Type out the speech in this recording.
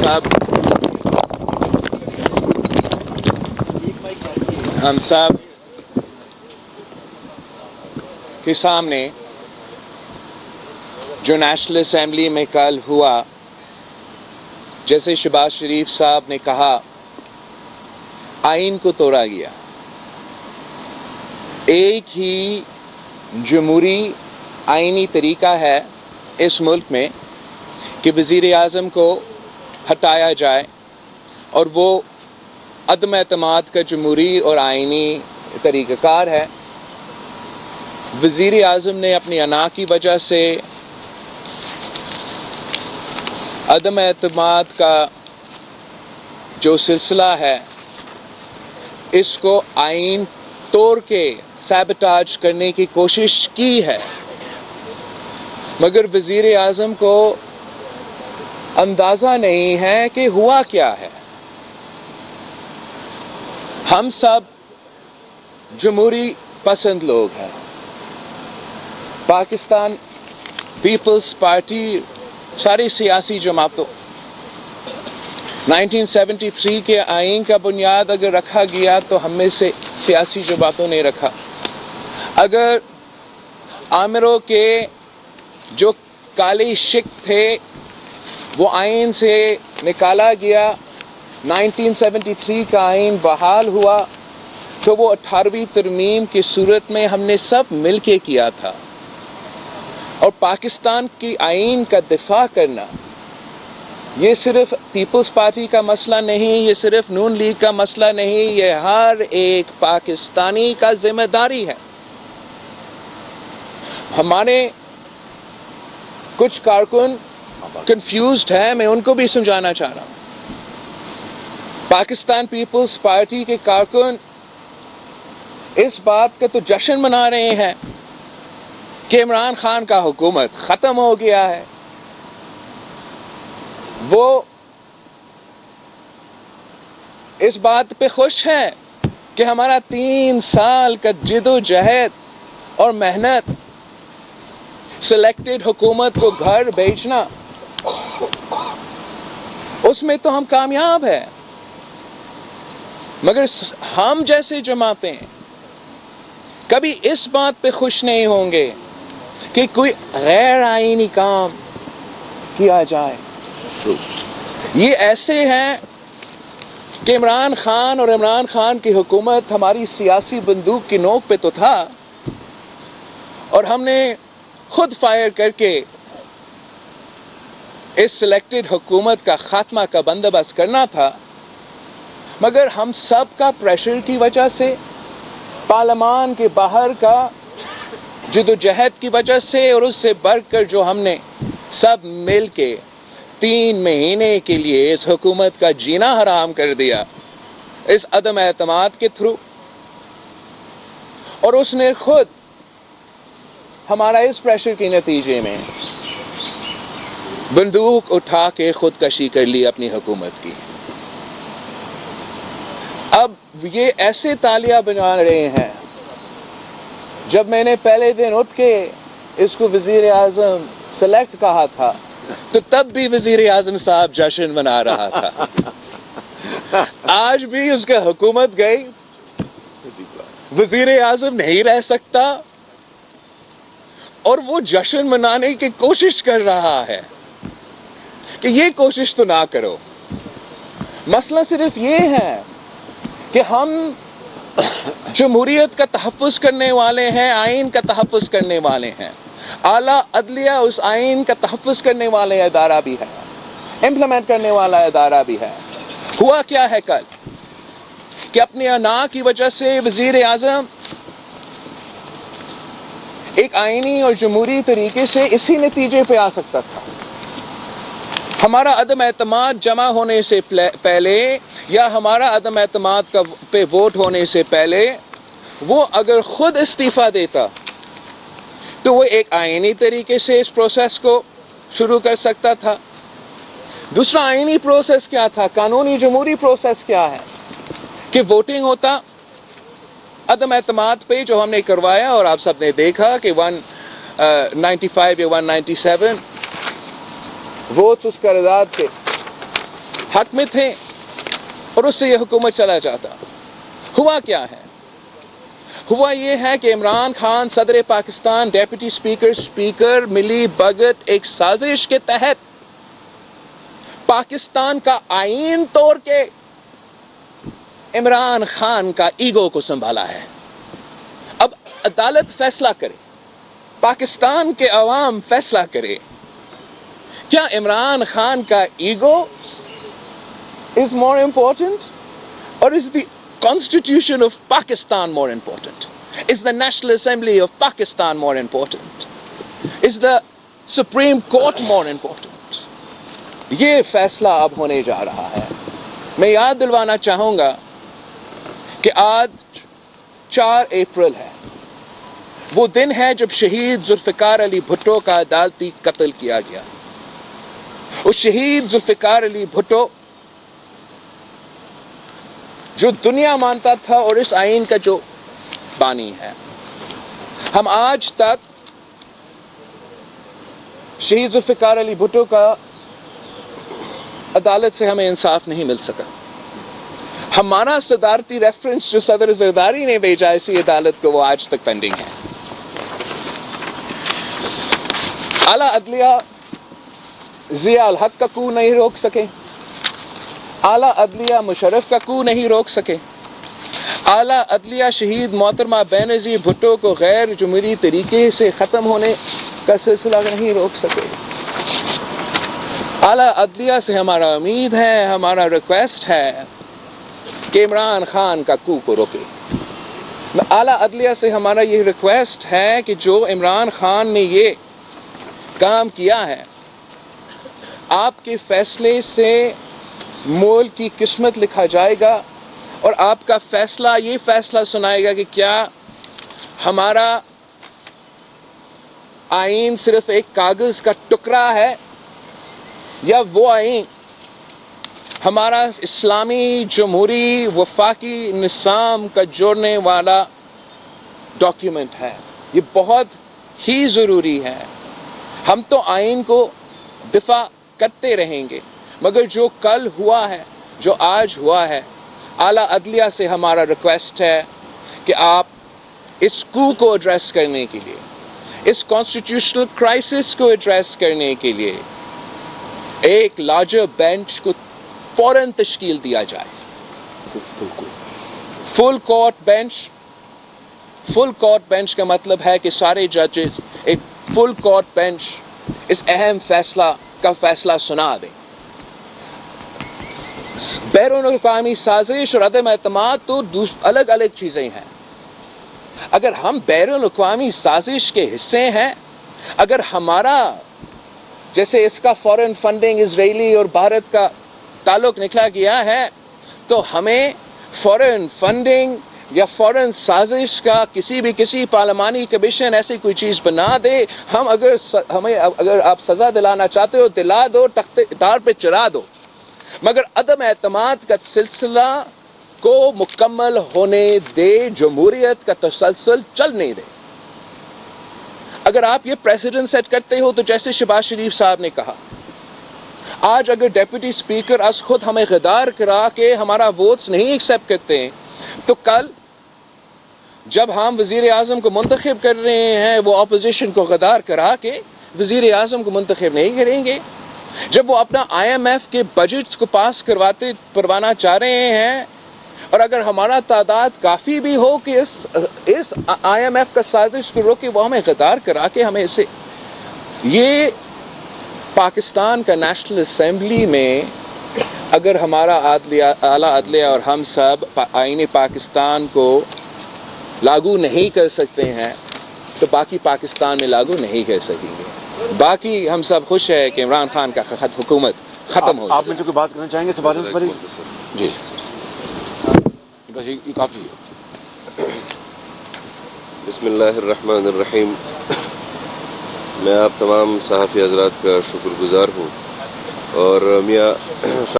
صاحب کے سامنے جو نیشنل اسمبلی میں کل ہوا، جیسے شہباز شریف صاحب نے کہا، آئین کو توڑا گیا. ایک ہی جمہوری آئینی طریقہ ہے اس ملک میں کہ وزیر اعظم کو ہٹایا جائے، اور وہ عدم اعتماد کا جمہوری اور آئینی طریقہ کار ہے. وزیر اعظم نے اپنی انا کی وجہ سے عدم اعتماد کا جو سلسلہ ہے اس کو آئین توڑ کے سیبوٹاج کرنے کی کوشش کی ہے، مگر وزیر اعظم کو اندازہ نہیں ہے کہ ہوا کیا ہے. ہم سب جمہوری پسند لوگ ہیں. پاکستان پیپلز پارٹی ساری سیاسی جماعتوں 1973 کے آئین کا بنیاد اگر رکھا گیا تو ہم میں سے سیاسی جماعتوں نے رکھا. اگر آمروں کے جو کالے شک تھے وہ آئین سے نکالا گیا، 1973 کا آئین بحال ہوا، تو وہ 18ویں ترمیم کی صورت میں ہم نے سب مل کے کیا تھا. اور پاکستان کی آئین کا دفاع کرنا یہ صرف پیپلز پارٹی کا مسئلہ نہیں، یہ صرف نون لیگ کا مسئلہ نہیں، یہ ہر ایک پاکستانی کا ذمہ داری ہے. ہمارے کچھ کارکن کنفیوزڈ ہیں، میں ان کو بھی سمجھانا چاہ رہا ہوں. پاکستان پیپلز پارٹی کے کارکن اس بات کا تو جشن منا رہے ہیں کہ عمران خان کا حکومت ختم ہو گیا ہے. وہ اس بات پہ خوش ہیں کہ ہمارا 3 سال کا جد و جہد اور محنت، سلیکٹڈ حکومت کو گھر بیچنا، اس میں تو ہم کامیاب ہیں. مگر ہم جیسے جماعتیں کبھی اس بات پہ خوش نہیں ہوں گے کہ کوئی غیر آئینی کام کیا جائے. یہ ایسے ہیں کہ عمران خان اور عمران خان کی حکومت ہماری سیاسی بندوق کی نوک پہ تو تھا، اور ہم نے خود فائر کر کے اس سلیکٹڈ حکومت کا خاتمہ کا بندوبست کرنا تھا. مگر ہم سب کا پریشر کی وجہ سے، پارلیمان کے باہر کا جد و جہد کی وجہ سے، اور اس سے بڑھ کر جو ہم نے سب مل کے 3 مہینے کے لیے اس حکومت کا جینا حرام کر دیا اس عدم اعتماد کے تھرو، اور اس نے خود ہمارا اس پریشر کے نتیجے میں بندوق اٹھا کے خودکشی کر لی اپنی حکومت کی. اب یہ ایسے تالیاں بجا رہے ہیں. جب میں نے پہلے دن اٹھ کے اس کو وزیر اعظم سلیکٹ کہا تھا تو تب بھی وزیر اعظم صاحب جشن منا رہا تھا. آج بھی اس کا حکومت گئی، وزیر اعظم نہیں رہ سکتا، اور وہ جشن منانے کی کوشش کر رہا ہے کہ یہ کوشش تو نہ کرو. مسئلہ صرف یہ ہے کہ ہم جمہوریت کا تحفظ کرنے والے ہیں، آئین کا تحفظ کرنے والے ہیں. اعلیٰ عدلیہ اس آئین کا تحفظ کرنے والے ادارہ بھی ہے، امپلیمنٹ کرنے والا ادارہ بھی ہے. ہوا کیا ہے کل کہ اپنی انا کی وجہ سے وزیر اعظم ایک آئینی اور جمہوری طریقے سے اسی نتیجے پہ آ سکتا تھا. ہمارا عدم اعتماد جمع ہونے سے پہلے یا ہمارا عدم اعتماد پہ ووٹ ہونے سے پہلے وہ اگر خود استعفیٰ دیتا تو وہ ایک آئینی طریقے سے اس پروسیس کو شروع کر سکتا تھا. دوسرا آئینی پروسیس کیا تھا؟ قانونی جمہوری پروسیس کیا ہے کہ ووٹنگ ہوتا عدم اعتماد پہ جو ہم نے کروایا، اور آپ سب نے دیکھا کہ 195 یا 197 ووٹس اس قرارداد کے حق میں تھے اور اس سے یہ حکومت چلا جاتا. ہوا کیا ہے؟ ہوا یہ ہے کہ عمران خان صدر پاکستان، ڈیپٹی اسپیکر ملی بھگت ایک سازش کے تحت پاکستان کا آئین توڑ کے عمران خان کا ایگو کو سنبھالا ہے. اب عدالت فیصلہ کرے، پاکستان کے عوام فیصلہ کرے، کیا عمران خان کا ego is more important or is the Constitution of Pakistan more important? Is the National Assembly of Pakistan more important? Is the Supreme Court more important? یہ فیصلہ اب ہونے جا رہا ہے. میں یاد دلوانا چاہوں گا کہ آج 4 اپریل ہے، وہ دن ہے جب شہید ذوالفقار علی بھٹو کا عدالتی قتل کیا گیا. اس شہید ذوالفقار علی بھٹو جو دنیا مانتا تھا اور اس آئین کا جو بانی ہے. ہم آج تک شہید ذوالفقار علی بھٹو کا عدالت سے ہمیں انصاف نہیں مل سکا. ہمارا صدارتی ریفرنس جو صدر زرداری نے بھیجا اسی عدالت کو، وہ آج تک پینڈنگ ہے. اعلیٰ عدلیہ ضیاء الحق کا کو نہیں روک سکے، اعلیٰ عدلیہ مشرف کا کو نہیں روک سکے، اعلیٰ عدلیہ شہید محترمہ بینظیر بھٹو کو غیر جمہوری طریقے سے ختم ہونے کا سلسلہ نہیں روک سکے. اعلیٰ عدلیہ سے ہمارا امید ہے، ہمارا ریکویسٹ ہے کہ عمران خان کا کو روکے. اعلیٰ عدلیہ سے ہمارا یہ ریکویسٹ ہے کہ جو عمران خان نے یہ کام کیا ہے، آپ کے فیصلے سے ملک کی قسمت لکھا جائے گا اور آپ کا فیصلہ یہ فیصلہ سنائے گا کہ کیا ہمارا آئین صرف ایک کاغذ کا ٹکڑا ہے یا وہ آئین ہمارا اسلامی جمہوری وفاقی نظام کا جوڑنے والا ڈاکیومنٹ ہے. یہ بہت ہی ضروری ہے. ہم تو آئین کو دفاع کرتے رہیں گے، مگر جو کل ہوا ہے، جو آج ہوا ہے، اعلیٰ عدلیہ سے ہمارا ریکویسٹ ہے کہ آپ اس کو ایڈریس کرنے کے لیے، اس کانسٹیٹیوشنل کرائسس کو ایڈریس کرنے کے لیے ایک لارجر بینچ کو فوراً تشکیل دیا جائے. Full court bench. Full court bench کا مطلب ہے کہ سارے ججز ایک فل کورٹ بینچ اس اہم فیصلہ کا فیصلہ سنا دیں. بیرون الاقوامی سازش اور عدم اعتماد تو الگ الگ چیزیں ہیں. اگر ہم بیرون الاقوامی سازش کے حصے ہیں، اگر ہمارا جیسے اس کا فورن فنڈنگ اسرائیلی اور بھارت کا تعلق نکلا گیا ہے، تو ہمیں فورن فنڈنگ یا فورن سازش کا کسی پارلیمانی کمیشن ایسی کوئی چیز بنا دے. اگر آپ سزا دلانا چاہتے ہو دلا دو، تخت پہ چڑھا دو، مگر عدم اعتماد کا سلسلہ کو مکمل ہونے دے، جمہوریت کا تسلسل چلنے دے. اگر آپ یہ پریسیڈنٹ سیٹ کرتے ہو تو جیسے شہباز شریف صاحب نے کہا، آج اگر ڈیپٹی اسپیکر از خود ہمیں غدار کرا کے ہمارا ووٹس نہیں ایکسیپٹ کرتے ہیں، تو کل جب ہم وزیر اعظم کو منتخب کر رہے ہیں وہ اپوزیشن کو غدار کرا کے وزیر اعظم کو منتخب نہیں کریں گے. جب وہ اپنا IMF کے بجٹس کو پاس کروانا چاہ رہے ہیں، اور اگر ہمارا تعداد کافی بھی ہو کہ اس IMF کا سازش کو روکے، وہ ہمیں غدار کرا کے ہمیں اسے، یہ پاکستان کا نیشنل اسمبلی میں اگر ہمارا اعلیٰ عدلیہ اور ہم سب آئین پاکستان کو لاگو نہیں کر سکتے ہیں تو باقی پاکستان میں لاگو نہیں کر سکیں گے. باقی ہم سب خوش ہیں کہ عمران خان کا حکومت ختم ہو. آپ مجھ سے کوئی بات کرنا چاہیں گے؟ سوال جی بس یہ کافی ہے. بسم اللہ الرحمن الرحیم. میں آپ تمام صحافی حضرات کا شکر گزار ہوں اور میاں